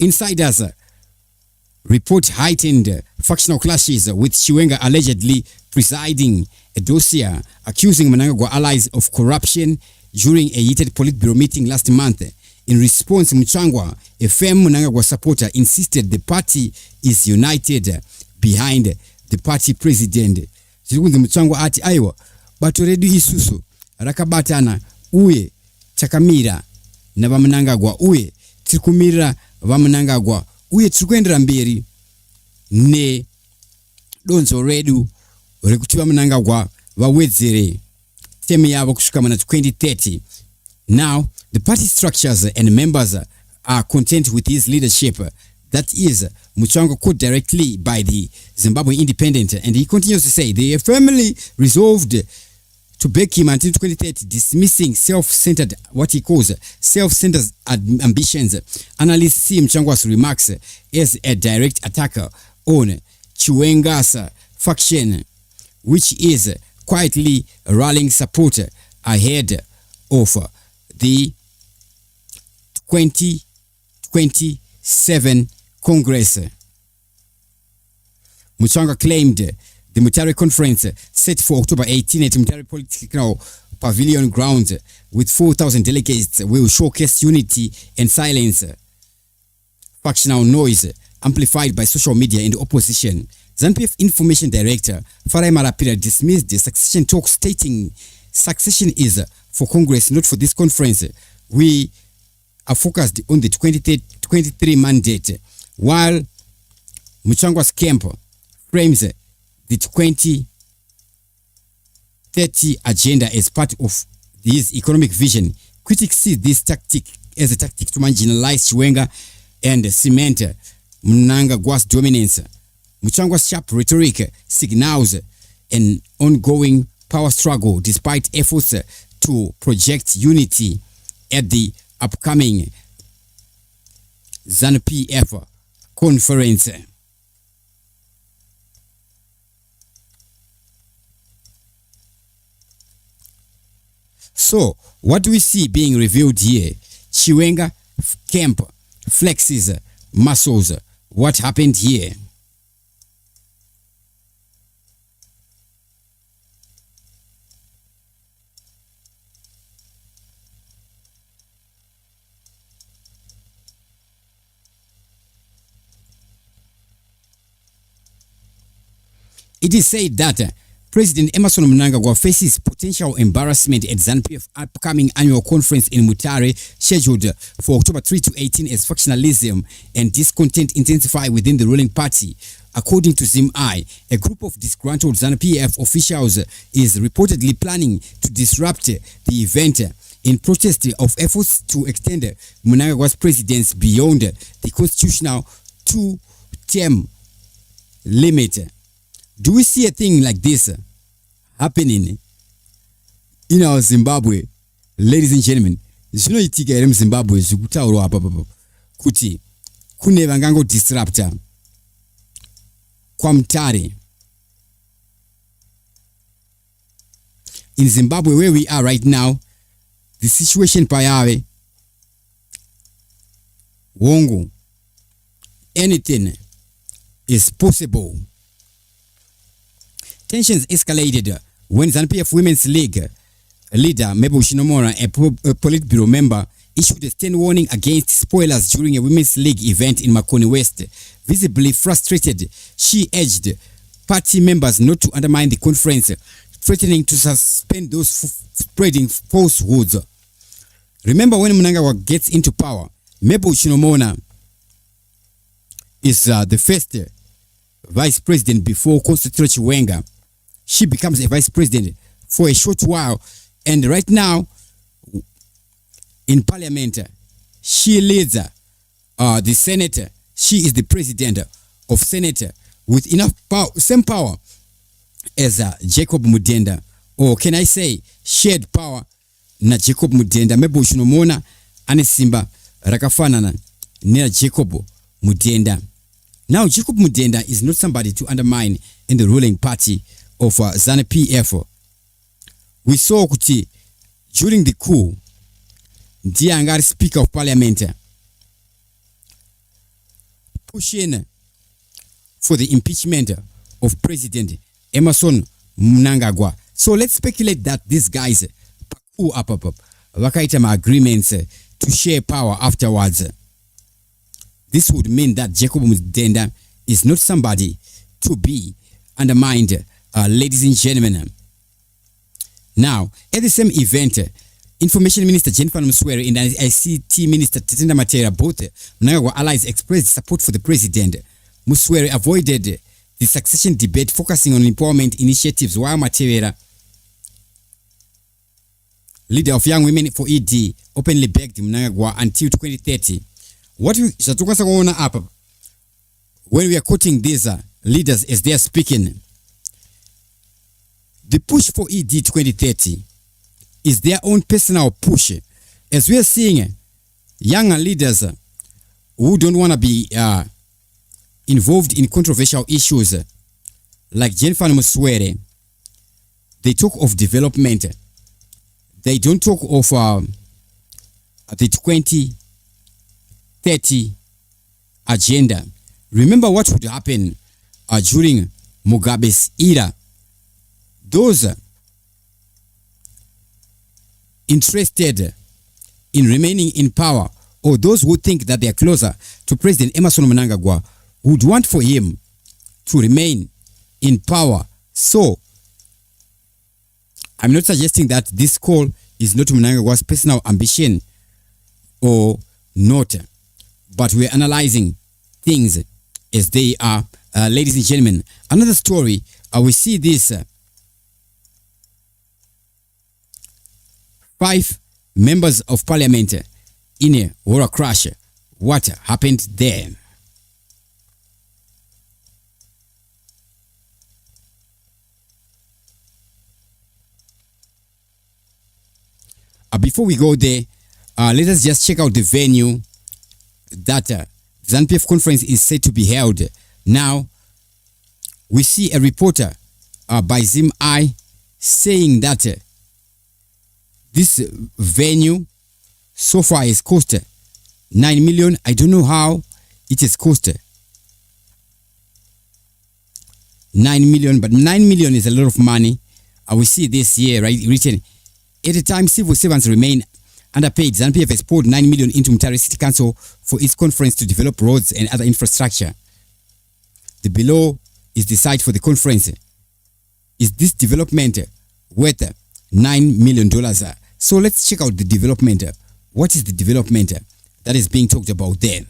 Insiders report heightened factional clashes with Chiwenga allegedly presiding a dossier accusing Mnangagwa allies of corruption during a heated Politburo meeting last month. In response, Mutsvangwa, a firm Mnangagwa supporter, insisted the party is united behind the party president. Mutsvangwa ati aiwa batoredu isusu rakabatana uye takamira na Mnangagwa uye tirikumira Mnangagwa uye tikuendera mberi ne donzo redu rekuti Mnangagwa vawedzere term yavo kusvika mana 2030. Now the party structures and members are content with his leadership. That is, Mutsvangwa quote directly by the Zimbabwe Independent, and he continues to say they are firmly resolved to back him until 2030, dismissing self-centered, what he calls self-centered ambitions. Analysts see Mutsvangwa's remarks as a direct attack on Chiwenga's faction, which is quietly rallying support ahead of the 2027 Congress. Mutsvangwa claimed the Mutare Conference set for October 18 at Mutare Political Pavilion grounds with 4,000 delegates will showcase unity and silence factional noise amplified by social media and opposition. ZANU PF Information Director Farai Marapira dismissed the succession talk, stating succession is for Congress, not for this conference. We are focused on the 23 mandate, while Mutsvangwa's camp frames the 2030 agenda as part of his economic vision. Critics see this tactic as a tactic to marginalize Chiwenga and cement Mnangagwa's dominance. Mutsvangwa's sharp rhetoric signals an ongoing power struggle despite efforts to project unity at the upcoming ZANU PF conference. So, what do we see being revealed here? Chiwenga camp flexes muscles. What happened here? It is said that President Emmerson Mnangagwa faces potential embarrassment at ZANU PF upcoming annual conference in Mutare, scheduled for October 3 to 18, as factionalism and discontent intensify within the ruling party. According to ZimI, a group of disgruntled ZANU PF officials is reportedly planning to disrupt the event in protest of efforts to extend Mnangagwa's presidency beyond the constitutional 2-term limit. Do we see a thing like this happening in our Zimbabwe, ladies and gentlemen? Zvinoitika here muZimbabwe zvekutaurwa apa kuti kune vangango disrupta kwaMutare. In Zimbabwe, where we are right now, the situation payave wongo, anything is possible. Tensions escalated when ZANU PF Women's League leader Mabel Shinomora, a Politburo member, issued a stern warning against spoilers during a Women's League event in Makoni West. Visibly frustrated, she urged party members not to undermine the conference, threatening to suspend those spreading falsehoods. Remember, when Mnangagwa gets into power, Mabel Shinomora is the first vice president before Constitutional Chiwenga. She becomes a vice president for a short while, and right now in parliament she leads the Senate. She is the president of Senate with enough power, same power as Jacob Mudenda, or can I say shared power na Jacob Mudenda. Mebo Shinomona ane simba rakafanana na Jacob Mudenda. Now Jacob Mudenda is not somebody to undermine in the ruling party of ZANU PF. We saw kuti during the coup, ndiye angari speaker of parliament, pushing for the impeachment of President Emerson Mnangagwa. So let's speculate that these guys wakaita agreements to share power afterwards. This would mean that Jacob Mutenda is not somebody to be undermined, ladies and gentlemen. Now, at the same event, Information Minister Jennifer Muswere and ICT Minister Tetenda Matera, both Mnangagwa allies, expressed support for the president. Muswere avoided the succession debate, focusing on empowerment initiatives, while Matera, leader of Young Women for ED, openly begged Mnangagwa until 2030. What we shall up when we are quoting these leaders as they are speaking, the push for ED 2030 is their own personal push. As we are seeing young leaders who don't want to be involved in controversial issues like Jennifer Muswere, they talk of development. They don't talk of the 2030 agenda. Remember what would happen during Mugabe's era. Those interested in remaining in power, or those who think that they are closer to President Emerson Mnangagwa, would want for him to remain in power. So I'm not suggesting that this call is not Mnangagwa's personal ambition or not, but we're analyzing things as they are. Ladies and gentlemen, another story, we see this 5 members of parliament in a horror crash. What happened there? Before we go there, let us just check out the venue that ZANU PF conference is said to be held. Now, we see a reporter by ZimI saying that this venue so far has cost 9 million. I don't know how it has cost 9 million, but 9 million is a lot of money. We see this here, right, written, at a time civil servants remain underpaid. ZANU PF has poured 9 million into Mutare City Council for its conference to develop roads and other infrastructure. The below is the site for the conference. Is this development worth $9 million? So let's check out the development. What is the development that is being talked about there?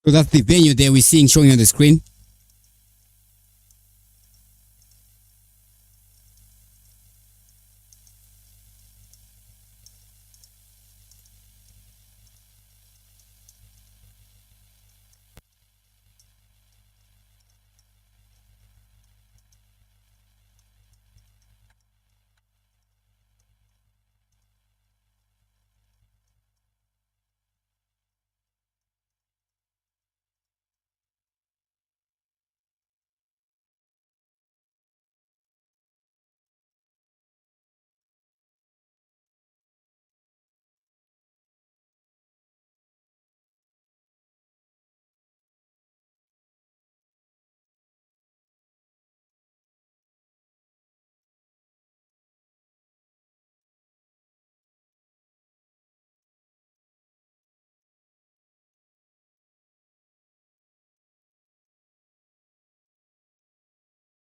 So that's the venue there we're seeing showing on the screen.